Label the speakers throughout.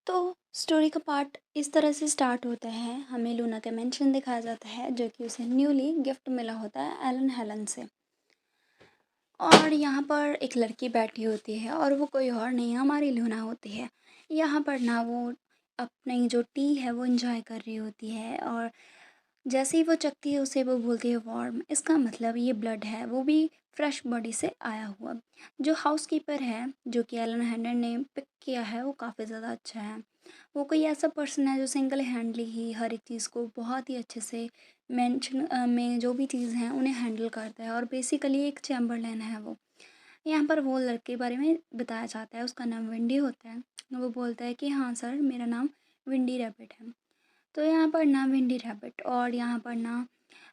Speaker 1: तो स्टोरी का पार्ट इस तरह से स्टार्ट होता है। हमें लूना का मेंशन दिखाया जाता है जो कि उसे न्यूली गिफ्ट मिला होता है एलन हेलन से। और यहाँ पर एक लड़की बैठी होती है और वो कोई और नहीं हमारी लूना होती है। यहाँ पर ना वो अपनी जो टी है वो इंजॉय कर रही होती है और जैसे ही वो चखती है उसे वो बोलती है वार्म। इसका मतलब ये ब्लड है, वो भी फ्रेश बॉडी से आया हुआ। जो हाउसकीपर है जो कि एलन हैंडर ने पिक किया है वो काफ़ी ज़्यादा अच्छा है। वो कोई ऐसा पर्सन है जो सिंगल हैंडली ही हर एक चीज़ को बहुत ही अच्छे से मेंशन में जो भी चीज़ हैं उन्हें हैंडल करता है और बेसिकली एक चैम्बरलैन है वो। यहाँ पर वो लड़के के बारे में बताया जाता है, उसका नाम विंडी होता है। वो बोलता है कि हाँ सर, मेरा नाम विंडी रैबिट है। तो यहाँ पर ना विंडी रैबिट और यहाँ पर ना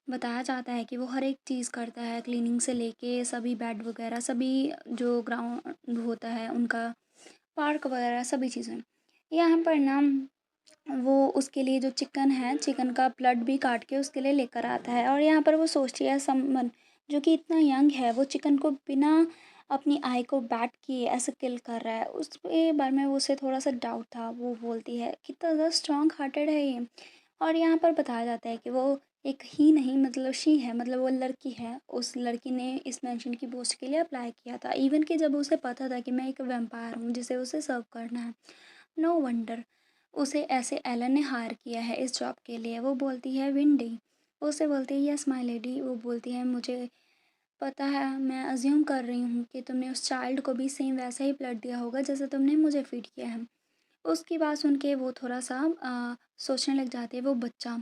Speaker 1: बताया जाता है कि वो हर एक चीज़ करता है, क्लीनिंग से लेके सभी बेड वगैरह, सभी जो ग्राउंड होता है उनका, पार्क वगैरह सभी चीज़ें। यहाँ पर ना वो उसके लिए जो चिकन है, चिकन का ब्लड भी काट के उसके लिए लेकर आता है और यहाँ पर वो सोचती है समवन जो कि इतना यंग है वो चिकन को बिना अपनी आई को बैट किए ऐसे किल कर रहा है। उसके बारे में वो उसे थोड़ा सा डाउट था। वो बोलती है कितना ज़्यादा स्ट्रॉन्ग हार्टेड है ये। और यहाँ पर बताया जाता है कि वो एक ही नहीं, मतलब शी है, मतलब वो लड़की है। उस लड़की ने इस मेंशन की पोस्ट के लिए अप्लाई किया था इवन कि जब उसे पता था कि मैं एक वेम्पायर हूँ जिसे उसे सर्व करना है। नो वंडर उसे ऐसे एलन ने हायर किया है इस जॉब के लिए। वो बोलती है विंडी, वो उसे बोलती है यस माय लेडी। वो बोलती है मुझे पता है, मैं अज्यूम कर रही हूँ कि तुमने उस चाइल्ड को भी सेम वैसा ही ब्लड दिया होगा जैसे तुमने मुझे फीड किया है। उसकी बात सुन के वो थोड़ा सा सोचने लग जाती है। वो बच्चा,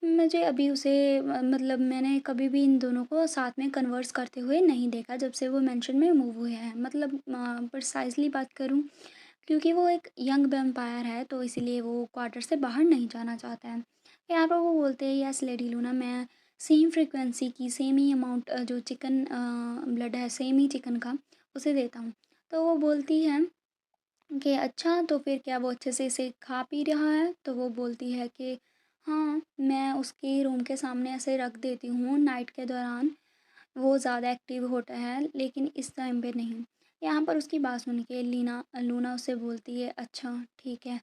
Speaker 1: मुझे अभी उसे मतलब मैंने कभी भी इन दोनों को साथ में कन्वर्स करते हुए नहीं देखा जब से वो मेंशन में मूव हुए हैं। मतलब प्रिसाइजली बात करूँ, क्योंकि वो एक यंग वैम्पायर है तो इसीलिए वो क्वार्टर से बाहर नहीं जाना चाहता है। यहाँ पर वो बोलते हैं यस लेडी लूना, मैं सेम फ्रीक्वेंसी की सेम ही अमाउंट जो चिकन ब्लड है सेम ही चिकन का उसे देता हूँ। तो वो बोलती है कि अच्छा, तो फिर क्या वो अच्छे से इसे खा पी रहा है? तो वो बोलती है कि हाँ, मैं उसके रूम के सामने ऐसे रख देती हूँ नाइट के दौरान। वो ज़्यादा एक्टिव होता है लेकिन इस टाइम पे नहीं। यहाँ पर उसकी बात सुन के लीना लूना उससे बोलती है अच्छा ठीक है,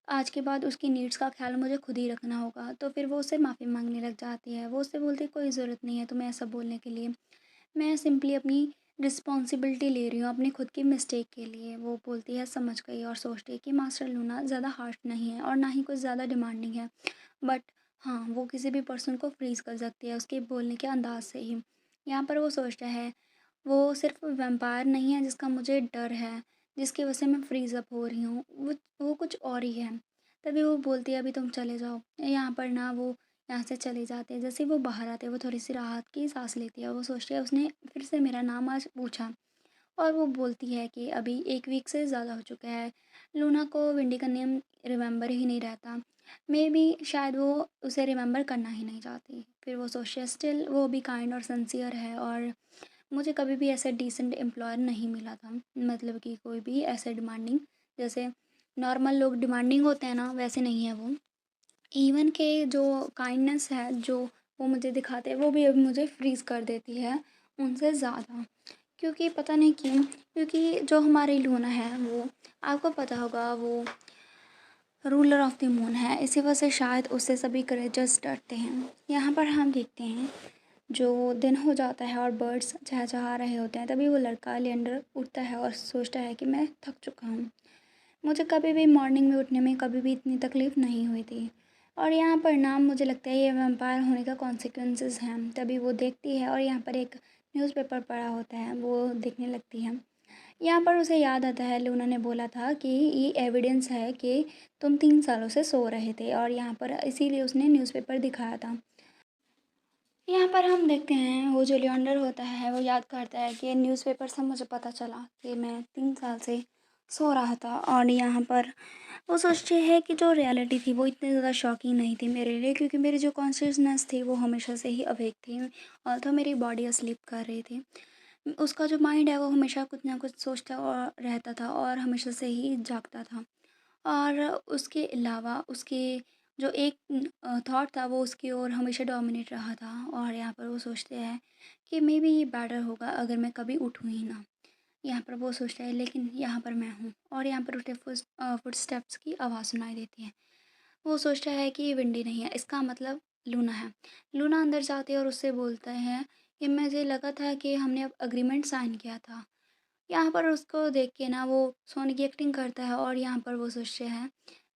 Speaker 1: आज के बाद उसकी नीड्स का ख्याल मुझे खुद ही रखना होगा। तो फिर वो उससे माफ़ी मांगने लग जाती है। वो उससे बोलती है कोई ज़रूरत नहीं है तुम्हें ऐसा बोलने के लिए, मैं सिंपली अपनी रिस्पॉन्सिबिलिटी ले रही हूँ अपनी खुद की मिस्टेक के लिए। वो बोलती है समझ गई और सोचती है कि मास्टर लूना ज़्यादा हार्श नहीं है और ना ही कुछ ज़्यादा डिमांडिंग है, बट हाँ, वो किसी भी पर्सन को फ्रीज़ कर सकती है उसके बोलने के अंदाज से ही। यहाँ पर वो सोचता है वो सिर्फ वैम्पायर नहीं है जिसका मुझे डर है, जिसकी वजह से मैं फ्रीज़ अप हो रही हूँ, वो कुछ और ही है। तभी वो बोलती है अभी तुम चले जाओ। यहाँ पर ना वो यहाँ से चले जाते हैं। जैसे ही वो बाहर आते हैं वो थोड़ी सी राहत की सांस लेती है। वो सोचती है उसने फिर से मेरा नाम आज पूछा और वो बोलती है कि अभी 1 वीक से ज़्यादा हो चुका है। लूना को विंडी का नेम रिमेंबर ही नहीं रहता। मे बी शायद वो उसे रिमेंबर करना ही नहीं चाहती। फिर वो सोचती है स्टिल वो भी काइंड और सिंसियर है और मुझे कभी भी ऐसा डिसेंट एम्प्लॉयर नहीं मिला था। मतलब कि कोई भी ऐसे डिमांडिंग, जैसे नॉर्मल लोग डिमांडिंग होते हैं ना, वैसे नहीं है वो। इवन के जो काइंडनेस है जो वो मुझे दिखाते हैं वो भी अब मुझे फ्रीज़ कर देती है उनसे ज़्यादा। क्योंकि पता नहीं क्यों, क्योंकि जो हमारी लूना है वो, आपको पता होगा, वो रूलर ऑफ द मून है। इसी वजह से शायद उससे सभी क्रेचर्स डरते हैं। यहाँ पर हम देखते हैं जो दिन हो जाता है और बर्ड्स चहचहा रहे होते हैं, तभी वो लड़का लिएंडर उठता है और सोचता है कि मैं थक चुका हूँ, मुझे कभी भी मॉर्निंग में उठने में कभी भी इतनी तकलीफ़ नहीं हुई थी। और यहाँ पर नाम मुझे लगता है ये वैम्पायर होने का कॉन्सिक्वेंसेस हैं। तभी वो देखती है और यहाँ पर एक न्यूज़पेपर पड़ा होता है, वो देखने लगती है। यहाँ पर उसे याद आता है लूना ने बोला था कि ये एविडेंस है कि तुम 3 सालों से सो रहे थे और यहाँ पर इसीलिए उसने न्यूज़पेपर दिखाया था। यहाँ पर हम देखते हैं वो जो लियोंडर होता है वो याद करता है कि न्यूज़पेपर से मुझे पता चला कि मैं 3 साल से सो रहा था। और यहाँ पर वो सोचती है कि जो रियलिटी थी वो इतनी ज़्यादा शॉकिंग नहीं थी मेरे लिए, क्योंकि मेरी जो कॉन्शियसनेस थी वो हमेशा से ही अवेक थी और तो मेरी बॉडी स्लीप कर रही थी। उसका जो माइंड है वो हमेशा कुछ ना कुछ सोचता और रहता था और हमेशा से ही जागता था। और उसके अलावा उसके जो एक थॉट था वो उसकी ओर हमेशा डोमिनेट रहा था। और यहाँ पर वो सोचते हैं कि मे बी ये बेटर होगा अगर मैं कभी उठूँ ही ना। यहाँ पर वो सोचता है लेकिन यहाँ पर मैं हूँ, और यहाँ पर उसके फुटस्टेप्स की आवाज़ सुनाई देती है। वो सोचता है कि ये विंडी नहीं है, इसका मतलब लूना है। लूना अंदर जाती है और उससे बोलता है कि मुझे लगा था कि हमने अब एग्रीमेंट साइन किया था। यहाँ पर उसको देख के ना वो सोने की एक्टिंग करता है, और यहाँ पर वो सोचते हैं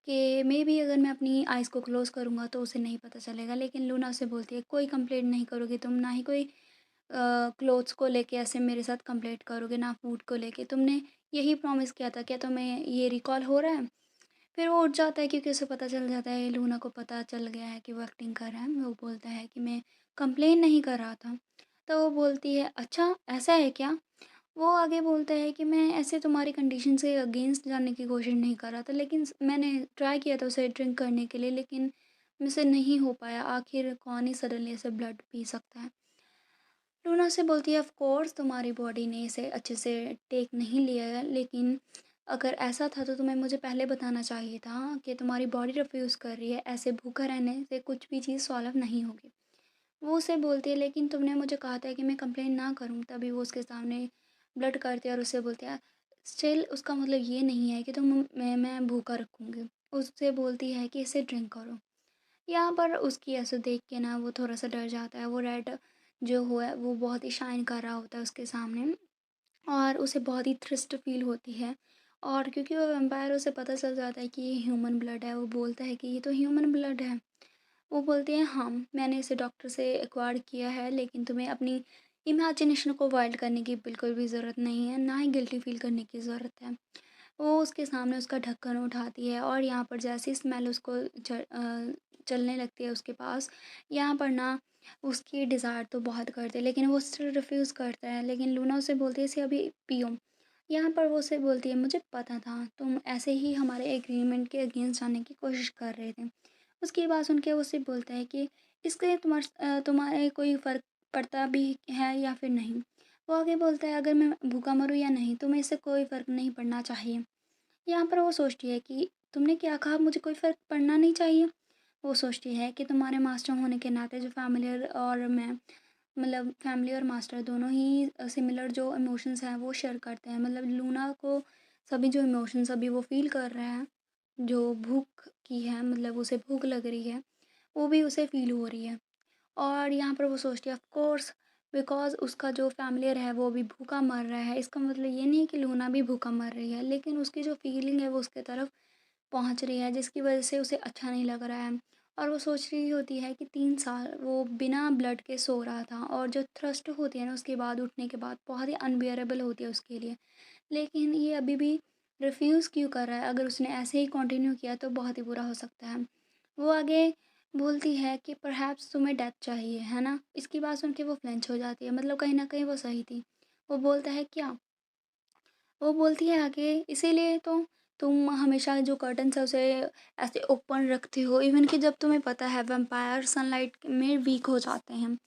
Speaker 1: कि मे बी अगर मैं अपनी आइज़ को क्लोज़ करूँगा तो उसे नहीं पता चलेगा। लेकिन लूना उसे बोलती है कोई कंप्लेंट नहीं करोगे तुम, ना ही कोई क्लोथ्स को लेके ऐसे मेरे साथ कंप्लेंट करोगे, ना फूड को लेके। तुमने यही प्रॉमिस किया था, क्या तुम्हें ये रिकॉल हो रहा है? फिर वो उठ जाता है क्योंकि उसे पता चल जाता है, लूना को पता चल गया है कि वो एक्टिंग कर रहा है। वो बोलता है कि मैं कंप्लेन नहीं कर रहा था। तो वो बोलती है अच्छा ऐसा है क्या? वो आगे बोलता है कि मैं ऐसे तुम्हारी कंडीशन से अगेंस्ट जाने की कोशिश नहीं कर रहा था, लेकिन मैंने ट्राई किया था उसे ड्रिंक करने के लिए, लेकिन मुझसे नहीं हो पाया। आखिर कौन ही सडनली ऐसे ब्लड पी सकता है? लूना से बोलती है ऑफ कोर्स तुम्हारी बॉडी ने इसे अच्छे से टेक नहीं लिया है, लेकिन अगर ऐसा था तो तुम्हें मुझे पहले बताना चाहिए था कि तुम्हारी बॉडी रिफ्यूज़ कर रही है। ऐसे भूखा रहने से कुछ भी चीज़ सॉल्व नहीं होगी। वो उसे बोलती है लेकिन तुमने मुझे कहा था कि मैं कंप्लेन ना करूं। तभी वो उसके सामने ब्लड करती है और उससे बोलती है स्टिल उसका मतलब ये नहीं है कि मैं भूखा रखूँगी। उससे बोलती है कि इसे ड्रिंक करो। यहाँ पर उसकी ऐसे देख के ना वो थोड़ा सा डर जाता है। वो रेड जो हुआ है वो बहुत ही शाइन कर रहा होता है उसके सामने, और उसे बहुत ही थ्रिस्ट फील होती है। और क्योंकि वो वैम्पायर, उसे पता चल जाता है कि ये ह्यूमन ब्लड है। वो बोलता है कि ये तो ह्यूमन ब्लड है। वो बोलती हैं हाँ, मैंने इसे डॉक्टर से एक्वायर्ड किया है, लेकिन तुम्हें अपनी इमेजिनेशन को वाइल्ड करने की बिल्कुल भी ज़रूरत नहीं है, ना ही गिल्टी फील करने की ज़रूरत है। वो उसके सामने उसका ढक्कन उठाती है, और यहाँ पर जैसी स्मेल उसको चलने लगती है उसके पास। यहाँ पर ना उसकी डिज़ायर तो बहुत करती है, लेकिन वो स्टिल रिफ्यूज़ करता है। लेकिन लूना उसे बोलती है इसे अभी पियो। यहाँ पर वो उसे बोलती है मुझे पता था तुम ऐसे ही हमारे एग्रीमेंट के अगेंस्ट जाने की कोशिश कर रहे थे। उसकी बात सुन के वो उसे बोलता है कि इससे तुम्हारे कोई फ़र्क पड़ता भी है या फिर नहीं। वो आगे बोलता है अगर मैं भूखा मरूँ या नहीं तुम्हें इससे कोई फ़र्क नहीं पड़ना चाहिए। यहाँ पर वो सोचती है कि तुमने क्या कहा, मुझे कोई फ़र्क पड़ना नहीं चाहिए? वो सोचती है कि तुम्हारे मास्टर होने के नाते जो फ़ैमिलियर और मैं, मतलब फैमिली और मास्टर दोनों ही सिमिलर जो इमोशंस हैं वो शेयर करते हैं। मतलब लूना को सभी जो इमोशंस अभी वो फ़ील कर रहा है, जो भूख की है, मतलब उसे भूख लग रही है, वो भी उसे फ़ील हो रही है। और यहाँ पर वो सोचती है ऑफ कोर्स बिकॉज़ उसका जो फ़ैमिलियर है वो भी भूखा मर रहा है, इसका मतलब ये नहीं है कि लूना भी भूखा मर रही है, लेकिन उसकी जो फ़ीलिंग है वो उसके तरफ पहुँच रही है, जिसकी वजह से उसे अच्छा नहीं लग रहा है। और वो सोच रही होती है कि 3 साल वो बिना ब्लड के सो रहा था, और जो थ्रस्ट होती है ना उसके बाद उठने के बाद बहुत ही अनबियरेबल होती है उसके लिए। लेकिन ये अभी भी रिफ्यूज़ क्यों कर रहा है? अगर उसने ऐसे ही कंटिन्यू किया तो बहुत ही बुरा हो सकता है। वो आगे बोलती है कि परहैप्स तुम्हें डेथ चाहिए, है ना? इसकी बात सुन के वो फ्लेंच हो जाती है, मतलब कहीं न कहीं वो सही थी। वो बोलता है क्या? वो बोलती है आगे इसीलिए तो तुम हमेशा जो कर्टन्स है उसे ऐसे ओपन रखती हो, इवन कि जब तुम्हें पता है वैम्पायर सनलाइट में वीक हो जाते हैं।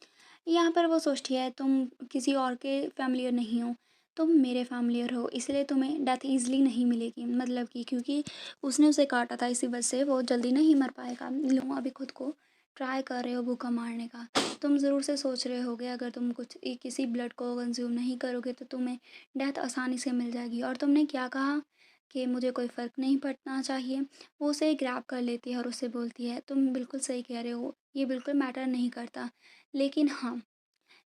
Speaker 1: यहाँ पर वो सोचती है तुम किसी और के फ़ैमिलियर नहीं हो, तुम मेरे फ़ैमिलियर हो, इसलिए तुम्हें डेथ ईज़िली नहीं मिलेगी। मतलब कि क्योंकि उसने उसे काटा था इसी वजह से वो जल्दी नहीं मर पाएगा। तुम अभी खुद को ट्राई कर रहे हो भूखा मारने का। तुम ज़रूर से सोच रहे होगे अगर तुम किसी ब्लड को कंज़्यूम नहीं करोगे तो तुम्हें डेथ आसानी से मिल जाएगी। और तुमने क्या कहा कि मुझे कोई फ़र्क नहीं पड़ना चाहिए। वो उसे ग्रैब कर लेती है और उससे बोलती है तुम बिल्कुल सही कह रहे हो, ये बिल्कुल मैटर नहीं करता। लेकिन हाँ,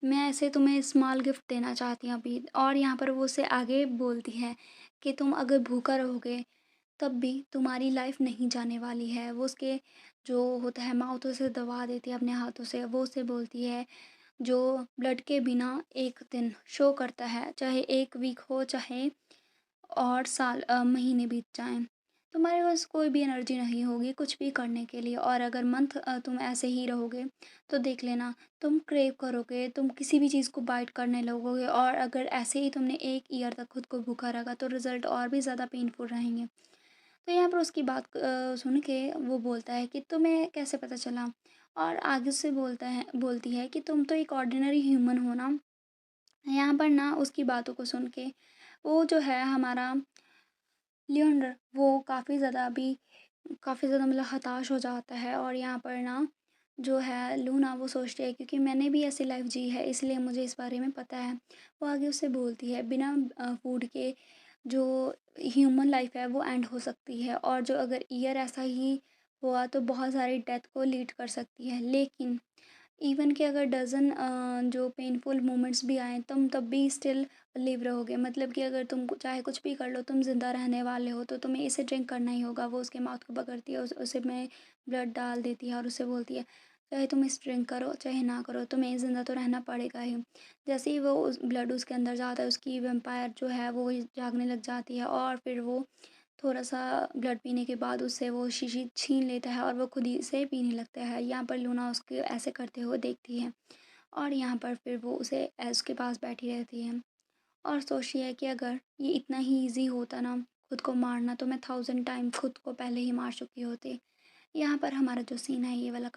Speaker 1: मैं ऐसे तुम्हें स्मॉल गिफ्ट देना चाहती हूँ अभी। और यहाँ पर वो उससे आगे बोलती है कि तुम अगर भूखा रहोगे तब भी तुम्हारी लाइफ नहीं जाने वाली है। वो उसके जो होता है माउथ से दबा देती है अपने हाथों से। वो उससे बोलती है जो ब्लड के बिना एक दिन शो करता है, चाहे 1 वीक हो चाहे और साल महीने बीत जाएँ। तुम्हारे पास कोई भी एनर्जी नहीं होगी कुछ भी करने के लिए, और अगर मंथ तुम ऐसे ही रहोगे तो देख लेना तुम क्रेव करोगे, तुम किसी भी चीज़ को बाइट करने लगोगे, और अगर ऐसे ही तुमने 1 ईयर तक खुद को भूखा रखा तो रिज़ल्ट और भी ज़्यादा पेनफुल रहेंगे। तो यहाँ पर उसकी बात सुन के वो बोलता है कि तुम्हें कैसे पता चला? और आगे से बोलती है कि तुम तो एक ऑर्डिनरी ह्यूमन हो ना। यहाँ पर ना उसकी बातों को सुन के वो जो है हमारा लियोन वो काफ़ी ज़्यादा मतलब हताश हो जाता है, और यहाँ पर ना जो है लूना वो सोचती है, क्योंकि मैंने भी ऐसी लाइफ जी है इसलिए मुझे इस बारे में पता है। वो आगे उससे बोलती है बिना फूड के जो ह्यूमन लाइफ है वो एंड हो सकती है, और जो अगर ईयर ऐसा ही हुआ तो बहुत सारी डेथ को लीड कर सकती है। लेकिन इवन कि अगर डज़न जो पेनफुल मोमेंट्स भी आएँ तुम तब भी स्टिल लिव रहोगे। मतलब कि अगर तुम चाहे कुछ भी कर लो, तुम ज़िंदा रहने वाले हो तो तुम्हें इसे ड्रिंक करना ही होगा। वो उसके माउथ को पकड़ती है, उसे में ब्लड डाल देती है और उससे बोलती है चाहे तुम इस ड्रिंक करो चाहे ना करो, तुम्हें ज़िंदा तो रहना पड़ेगा ही। जैसे ही वो उस ब्लड उसके अंदर जाता है, उसकी वैम्पायर जो है वो जागने लग जाती है, और फिर वो थोड़ा-सा ब्लड पीने के बाद उससे वो शीशी छीन लेता है और वो खुद ही से पीने लगता है। यहाँ पर लूना उसके ऐसे करते हुए देखती है, और यहाँ पर फिर वो उसे उसके पास बैठी रहती है और सोचती है कि अगर ये इतना ही ईज़ी होता ना खुद को मारना, तो मैं 1000 टाइम खुद को पहले ही मार चुकी होती। यहाँ पर हमारा जो सीन है ये वाला